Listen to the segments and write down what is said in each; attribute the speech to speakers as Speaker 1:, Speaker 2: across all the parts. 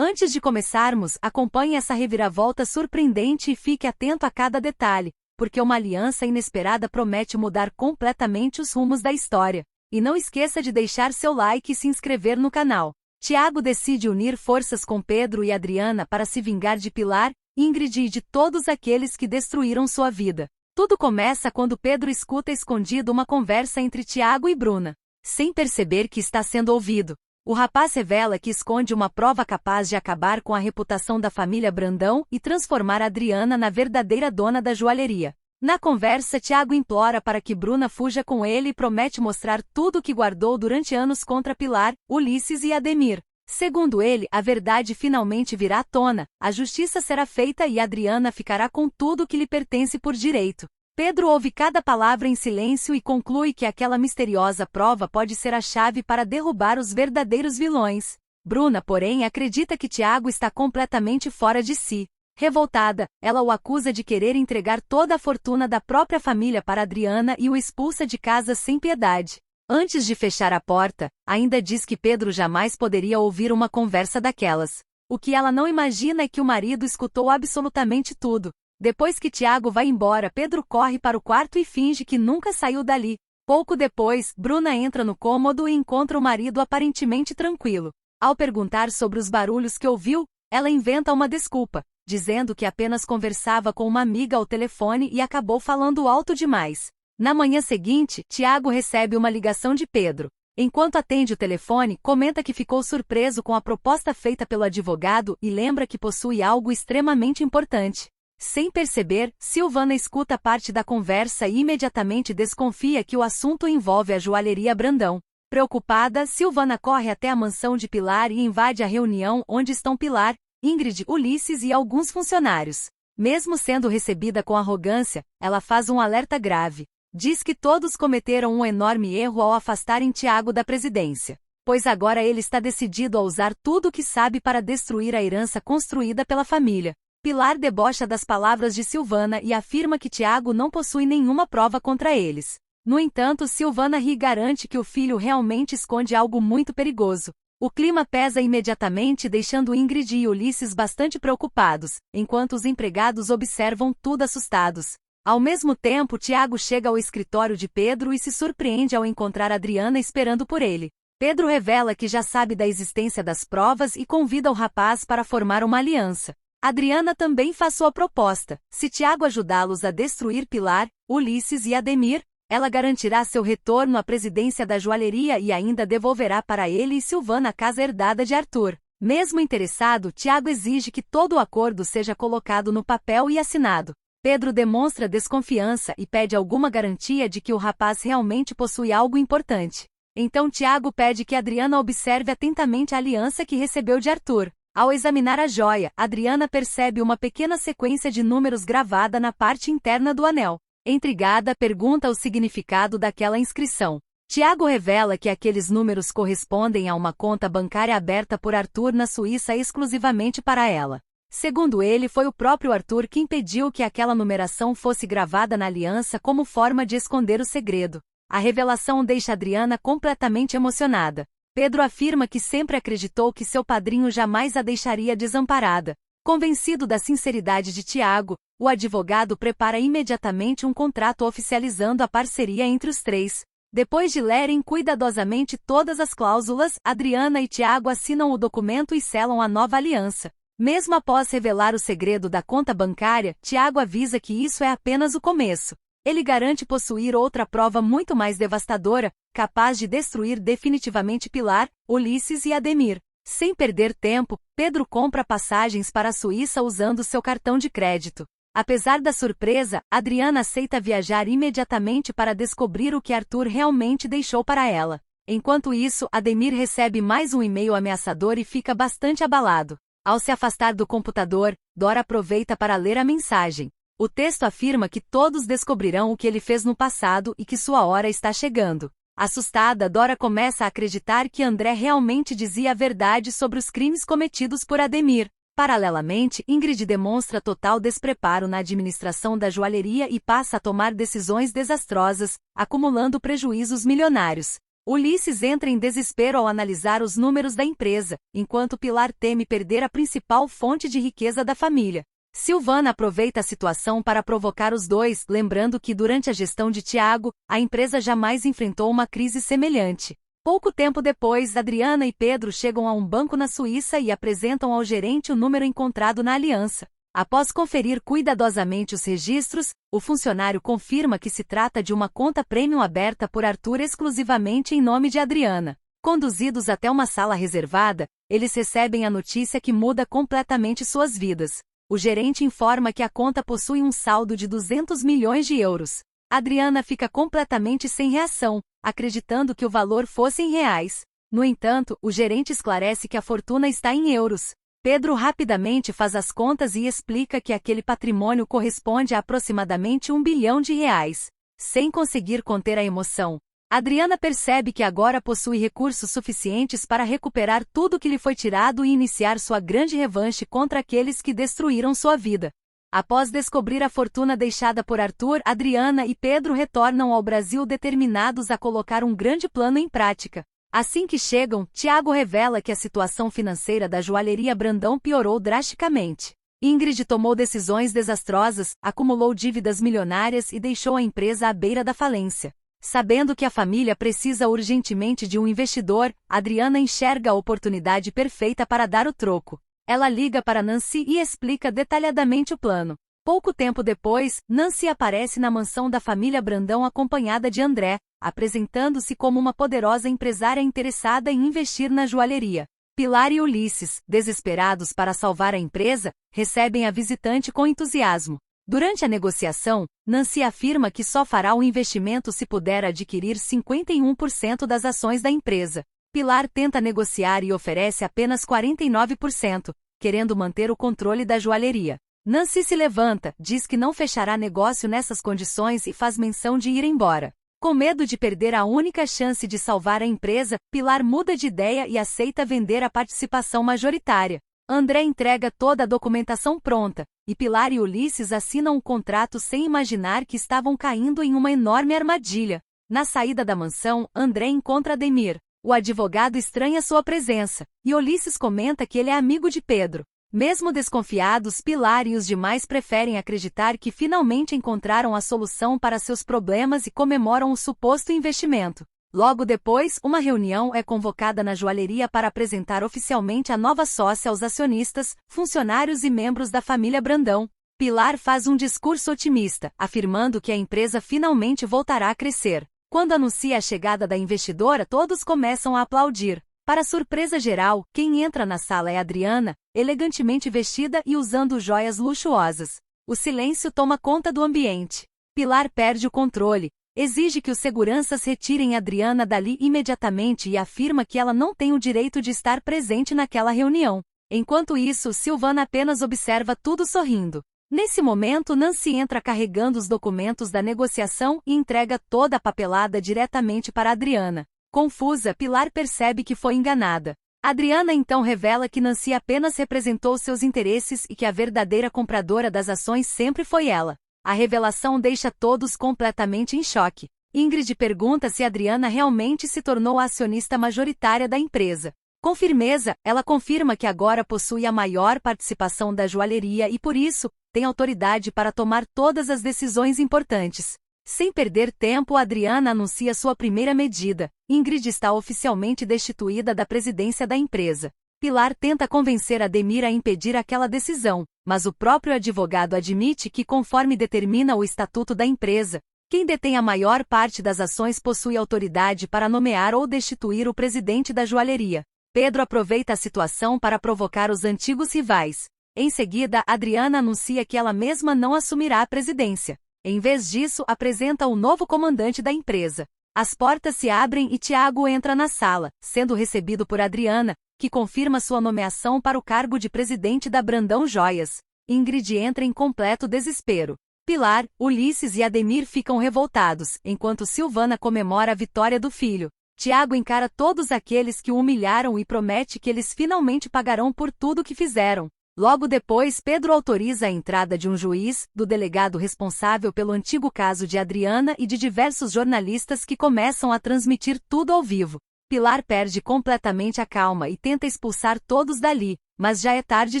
Speaker 1: Antes de começarmos, acompanhe essa reviravolta surpreendente e fique atento a cada detalhe, porque uma aliança inesperada promete mudar completamente os rumos da história. E não esqueça de deixar seu like e se inscrever no canal. Tiago decide unir forças com Pedro e Adriana para se vingar de Pilar, Ingrid e de todos aqueles que destruíram sua vida. Tudo começa quando Pedro escuta escondido uma conversa entre Tiago e Bruna. Sem perceber que está sendo ouvido, o rapaz revela que esconde uma prova capaz de acabar com a reputação da família Brandão e transformar Adriana na verdadeira dona da joalheria. Na conversa, Tiago implora para que Bruna fuja com ele e promete mostrar tudo o que guardou durante anos contra Pilar, Ulisses e Ademir. Segundo ele, a verdade finalmente virá à tona, a justiça será feita e Adriana ficará com tudo o que lhe pertence por direito. Pedro ouve cada palavra em silêncio e conclui que aquela misteriosa prova pode ser a chave para derrubar os verdadeiros vilões. Bruna, porém, acredita que Tiago está completamente fora de si. Revoltada, ela o acusa de querer entregar toda a fortuna da própria família para Adriana e o expulsa de casa sem piedade. Antes de fechar a porta, ainda diz que Pedro jamais poderia ouvir uma conversa daquelas. O que ela não imagina é que o marido escutou absolutamente tudo. Depois que Tiago vai embora, Pedro corre para o quarto e finge que nunca saiu dali. Pouco depois, Bruna entra no cômodo e encontra o marido aparentemente tranquilo. Ao perguntar sobre os barulhos que ouviu, ela inventa uma desculpa, dizendo que apenas conversava com uma amiga ao telefone e acabou falando alto demais. Na manhã seguinte, Tiago recebe uma ligação de Pedro. Enquanto atende o telefone, comenta que ficou surpreso com a proposta feita pelo advogado e lembra que possui algo extremamente importante. Sem perceber, Silvana escuta parte da conversa e imediatamente desconfia que o assunto envolve a joalheria Brandão. Preocupada, Silvana corre até a mansão de Pilar e invade a reunião onde estão Pilar, Ingrid, Ulisses e alguns funcionários. Mesmo sendo recebida com arrogância, ela faz um alerta grave. Diz que todos cometeram um enorme erro ao afastarem Tiago da presidência, pois agora ele está decidido a usar tudo o que sabe para destruir a herança construída pela família. Pilar debocha das palavras de Silvana e afirma que Tiago não possui nenhuma prova contra eles. No entanto, Silvana ri e garante que o filho realmente esconde algo muito perigoso. O clima pesa imediatamente, deixando Ingrid e Ulisses bastante preocupados, enquanto os empregados observam tudo assustados. Ao mesmo tempo, Tiago chega ao escritório de Pedro e se surpreende ao encontrar Adriana esperando por ele. Pedro revela que já sabe da existência das provas e convida o rapaz para formar uma aliança. Adriana também faz sua proposta. Se Tiago ajudá-los a destruir Pilar, Ulisses e Ademir, ela garantirá seu retorno à presidência da joalheria e ainda devolverá para ele e Silvana a casa herdada de Arthur. Mesmo interessado, Tiago exige que todo o acordo seja colocado no papel e assinado. Pedro demonstra desconfiança e pede alguma garantia de que o rapaz realmente possui algo importante. Então Tiago pede que Adriana observe atentamente a aliança que recebeu de Arthur. Ao examinar a joia, Adriana percebe uma pequena sequência de números gravada na parte interna do anel. Intrigada, pergunta o significado daquela inscrição. Tiago revela que aqueles números correspondem a uma conta bancária aberta por Arthur na Suíça exclusivamente para ela. Segundo ele, foi o próprio Arthur que impediu que aquela numeração fosse gravada na aliança como forma de esconder o segredo. A revelação deixa Adriana completamente emocionada. Pedro afirma que sempre acreditou que seu padrinho jamais a deixaria desamparada. Convencido da sinceridade de Tiago, o advogado prepara imediatamente um contrato oficializando a parceria entre os três. Depois de lerem cuidadosamente todas as cláusulas, Adriana e Tiago assinam o documento e selam a nova aliança. Mesmo após revelar o segredo da conta bancária, Tiago avisa que isso é apenas o começo. Ele garante possuir outra prova muito mais devastadora, capaz de destruir definitivamente Pilar, Ulisses e Ademir. Sem perder tempo, Pedro compra passagens para a Suíça usando seu cartão de crédito. Apesar da surpresa, Adriana aceita viajar imediatamente para descobrir o que Arthur realmente deixou para ela. Enquanto isso, Ademir recebe mais um e-mail ameaçador e fica bastante abalado. Ao se afastar do computador, Dora aproveita para ler a mensagem. O texto afirma que todos descobrirão o que ele fez no passado e que sua hora está chegando. Assustada, Dora começa a acreditar que André realmente dizia a verdade sobre os crimes cometidos por Ademir. Paralelamente, Ingrid demonstra total despreparo na administração da joalheria e passa a tomar decisões desastrosas, acumulando prejuízos milionários. Ulisses entra em desespero ao analisar os números da empresa, enquanto Pilar teme perder a principal fonte de riqueza da família. Silvana aproveita a situação para provocar os dois, lembrando que durante a gestão de Tiago, a empresa jamais enfrentou uma crise semelhante. Pouco tempo depois, Adriana e Pedro chegam a um banco na Suíça e apresentam ao gerente o número encontrado na aliança. Após conferir cuidadosamente os registros, o funcionário confirma que se trata de uma conta premium aberta por Arthur exclusivamente em nome de Adriana. Conduzidos até uma sala reservada, eles recebem a notícia que muda completamente suas vidas. O gerente informa que a conta possui um saldo de 200 milhões de euros. Adriana fica completamente sem reação, acreditando que o valor fosse em reais. No entanto, o gerente esclarece que a fortuna está em euros. Pedro rapidamente faz as contas e explica que aquele patrimônio corresponde a aproximadamente 1 bilhão de reais. Sem conseguir conter a emoção, Adriana percebe que agora possui recursos suficientes para recuperar tudo que lhe foi tirado e iniciar sua grande revanche contra aqueles que destruíram sua vida. Após descobrir a fortuna deixada por Arthur, Adriana e Pedro retornam ao Brasil determinados a colocar um grande plano em prática. Assim que chegam, Tiago revela que a situação financeira da joalheria Brandão piorou drasticamente. Ingrid tomou decisões desastrosas, acumulou dívidas milionárias e deixou a empresa à beira da falência. Sabendo que a família precisa urgentemente de um investidor, Adriana enxerga a oportunidade perfeita para dar o troco. Ela liga para Nancy e explica detalhadamente o plano. Pouco tempo depois, Nancy aparece na mansão da família Brandão acompanhada de André, apresentando-se como uma poderosa empresária interessada em investir na joalheria. Pilar e Ulisses, desesperados para salvar a empresa, recebem a visitante com entusiasmo. Durante a negociação, Nancy afirma que só fará o investimento se puder adquirir 51% das ações da empresa. Pilar tenta negociar e oferece apenas 49%, querendo manter o controle da joalheria. Nancy se levanta, diz que não fechará negócio nessas condições e faz menção de ir embora. Com medo de perder a única chance de salvar a empresa, Pilar muda de ideia e aceita vender a participação majoritária. André entrega toda a documentação pronta, e Pilar e Ulisses assinam o contrato sem imaginar que estavam caindo em uma enorme armadilha. Na saída da mansão, André encontra Ademir. O advogado estranha sua presença, e Ulisses comenta que ele é amigo de Pedro. Mesmo desconfiados, Pilar e os demais preferem acreditar que finalmente encontraram a solução para seus problemas e comemoram o suposto investimento. Logo depois, uma reunião é convocada na joalheria para apresentar oficialmente a nova sócia aos acionistas, funcionários e membros da família Brandão. Pilar faz um discurso otimista, afirmando que a empresa finalmente voltará a crescer. Quando anuncia a chegada da investidora, todos começam a aplaudir. Para surpresa geral, quem entra na sala é Adriana, elegantemente vestida e usando joias luxuosas. O silêncio toma conta do ambiente. Pilar perde o controle, exige que os seguranças retirem Adriana dali imediatamente e afirma que ela não tem o direito de estar presente naquela reunião. Enquanto isso, Silvana apenas observa tudo sorrindo. Nesse momento, Nancy entra carregando os documentos da negociação e entrega toda a papelada diretamente para Adriana. Confusa, Pilar percebe que foi enganada. Adriana então revela que Nancy apenas representou seus interesses e que a verdadeira compradora das ações sempre foi ela. A revelação deixa todos completamente em choque. Ingrid pergunta se Adriana realmente se tornou a acionista majoritária da empresa. Com firmeza, ela confirma que agora possui a maior participação da joalheria e por isso, tem autoridade para tomar todas as decisões importantes. Sem perder tempo, Adriana anuncia sua primeira medida. Ingrid está oficialmente destituída da presidência da empresa. Pilar tenta convencer Ademir a impedir aquela decisão, mas o próprio advogado admite que, conforme determina o estatuto da empresa, quem detém a maior parte das ações possui autoridade para nomear ou destituir o presidente da joalheria. Pedro aproveita a situação para provocar os antigos rivais. Em seguida, Adriana anuncia que ela mesma não assumirá a presidência. Em vez disso, apresenta o novo comandante da empresa. As portas se abrem e Tiago entra na sala, sendo recebido por Adriana, que confirma sua nomeação para o cargo de presidente da Brandão Joias. Ingrid entra em completo desespero. Pilar, Ulisses e Ademir ficam revoltados, enquanto Silvana comemora a vitória do filho. Tiago encara todos aqueles que o humilharam e promete que eles finalmente pagarão por tudo que fizeram. Logo depois, Pedro autoriza a entrada de um juiz, do delegado responsável pelo antigo caso de Adriana e de diversos jornalistas que começam a transmitir tudo ao vivo. Pilar perde completamente a calma e tenta expulsar todos dali, mas já é tarde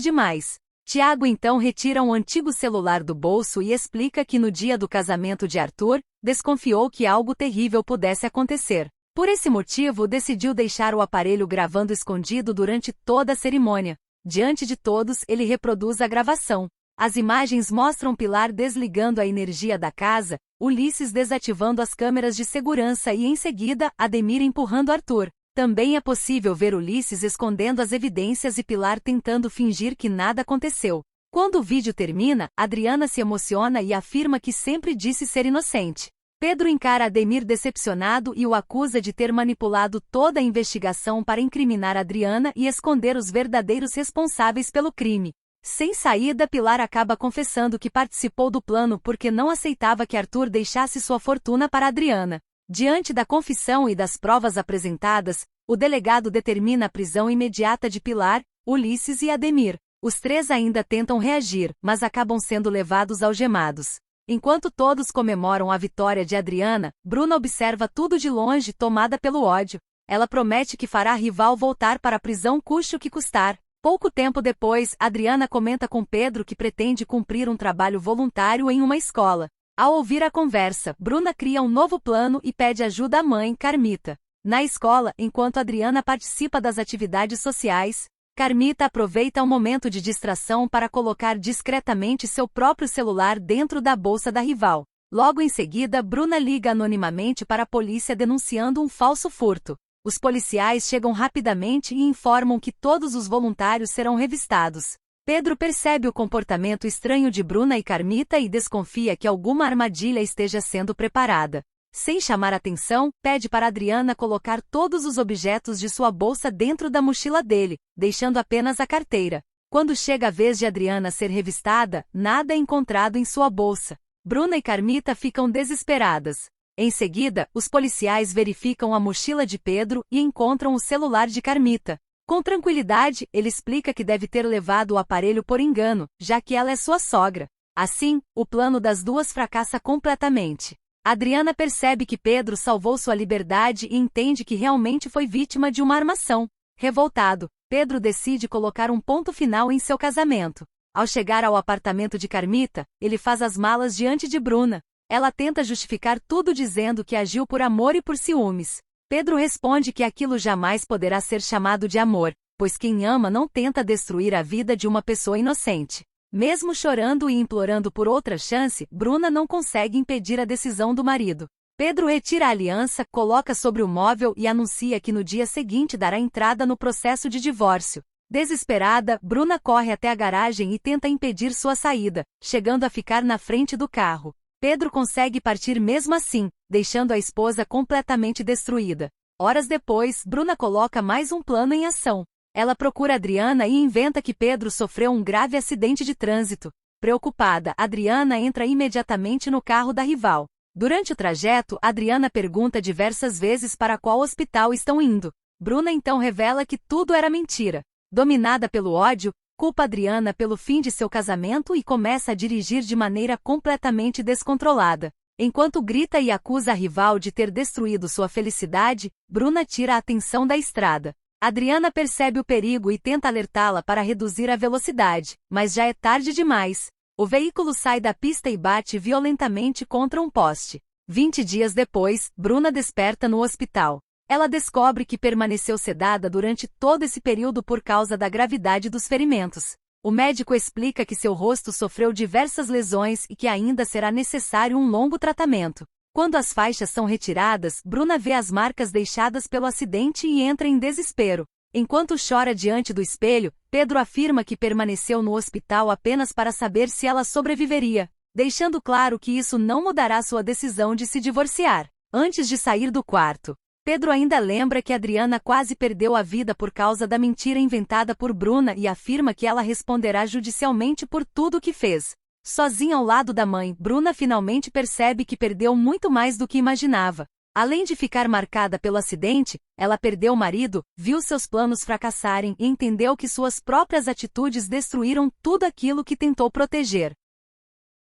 Speaker 1: demais. Tiago então retira um antigo celular do bolso e explica que no dia do casamento de Arthur, desconfiou que algo terrível pudesse acontecer. Por esse motivo, decidiu deixar o aparelho gravando escondido durante toda a cerimônia. Diante de todos, ele reproduz a gravação. As imagens mostram Pilar desligando a energia da casa, Ulisses desativando as câmeras de segurança e, em seguida, Ademir empurrando Arthur. Também é possível ver Ulisses escondendo as evidências e Pilar tentando fingir que nada aconteceu. Quando o vídeo termina, Adriana se emociona e afirma que sempre disse ser inocente. Pedro encara Ademir decepcionado e o acusa de ter manipulado toda a investigação para incriminar Adriana e esconder os verdadeiros responsáveis pelo crime. Sem saída, Pilar acaba confessando que participou do plano porque não aceitava que Arthur deixasse sua fortuna para Adriana. Diante da confissão e das provas apresentadas, o delegado determina a prisão imediata de Pilar, Ulisses e Ademir. Os três ainda tentam reagir, mas acabam sendo levados algemados. Enquanto todos comemoram a vitória de Adriana, Bruna observa tudo de longe, tomada pelo ódio. Ela promete que fará a rival voltar para a prisão custe o que custar. Pouco tempo depois, Adriana comenta com Pedro que pretende cumprir um trabalho voluntário em uma escola. Ao ouvir a conversa, Bruna cria um novo plano e pede ajuda à mãe, Carmita. Na escola, enquanto Adriana participa das atividades sociais, Carmita aproveita um momento de distração para colocar discretamente seu próprio celular dentro da bolsa da rival. Logo em seguida, Bruna liga anonimamente para a polícia denunciando um falso furto. Os policiais chegam rapidamente e informam que todos os voluntários serão revistados. Pedro percebe o comportamento estranho de Bruna e Carmita e desconfia que alguma armadilha esteja sendo preparada. Sem chamar atenção, pede para Adriana colocar todos os objetos de sua bolsa dentro da mochila dele, deixando apenas a carteira. Quando chega a vez de Adriana ser revistada, nada é encontrado em sua bolsa. Bruna e Carmita ficam desesperadas. Em seguida, os policiais verificam a mochila de Pedro e encontram o celular de Carmita. Com tranquilidade, ele explica que deve ter levado o aparelho por engano, já que ela é sua sogra. Assim, o plano das duas fracassa completamente. Adriana percebe que Pedro salvou sua liberdade e entende que realmente foi vítima de uma armação. Revoltado, Pedro decide colocar um ponto final em seu casamento. Ao chegar ao apartamento de Carmita, ele faz as malas diante de Bruna. Ela tenta justificar tudo dizendo que agiu por amor e por ciúmes. Pedro responde que aquilo jamais poderá ser chamado de amor, pois quem ama não tenta destruir a vida de uma pessoa inocente. Mesmo chorando e implorando por outra chance, Bruna não consegue impedir a decisão do marido. Pedro retira a aliança, coloca sobre o móvel e anuncia que no dia seguinte dará entrada no processo de divórcio. Desesperada, Bruna corre até a garagem e tenta impedir sua saída, chegando a ficar na frente do carro. Pedro consegue partir mesmo assim, deixando a esposa completamente destruída. Horas depois, Bruna coloca mais um plano em ação. Ela procura Adriana e inventa que Pedro sofreu um grave acidente de trânsito. Preocupada, Adriana entra imediatamente no carro da rival. Durante o trajeto, Adriana pergunta diversas vezes para qual hospital estão indo. Bruna então revela que tudo era mentira. Dominada pelo ódio, culpa Adriana pelo fim de seu casamento e começa a dirigir de maneira completamente descontrolada. Enquanto grita e acusa a rival de ter destruído sua felicidade, Bruna tira a atenção da estrada. Adriana percebe o perigo e tenta alertá-la para reduzir a velocidade, mas já é tarde demais. O veículo sai da pista e bate violentamente contra um poste. 20 dias depois, Bruna desperta no hospital. Ela descobre que permaneceu sedada durante todo esse período por causa da gravidade dos ferimentos. O médico explica que seu rosto sofreu diversas lesões e que ainda será necessário um longo tratamento. Quando as faixas são retiradas, Bruna vê as marcas deixadas pelo acidente e entra em desespero. Enquanto chora diante do espelho, Pedro afirma que permaneceu no hospital apenas para saber se ela sobreviveria, deixando claro que isso não mudará sua decisão de se divorciar. Antes de sair do quarto, Pedro ainda lembra que Adriana quase perdeu a vida por causa da mentira inventada por Bruna e afirma que ela responderá judicialmente por tudo o que fez. Sozinha ao lado da mãe, Bruna finalmente percebe que perdeu muito mais do que imaginava. Além de ficar marcada pelo acidente, ela perdeu o marido, viu seus planos fracassarem e entendeu que suas próprias atitudes destruíram tudo aquilo que tentou proteger.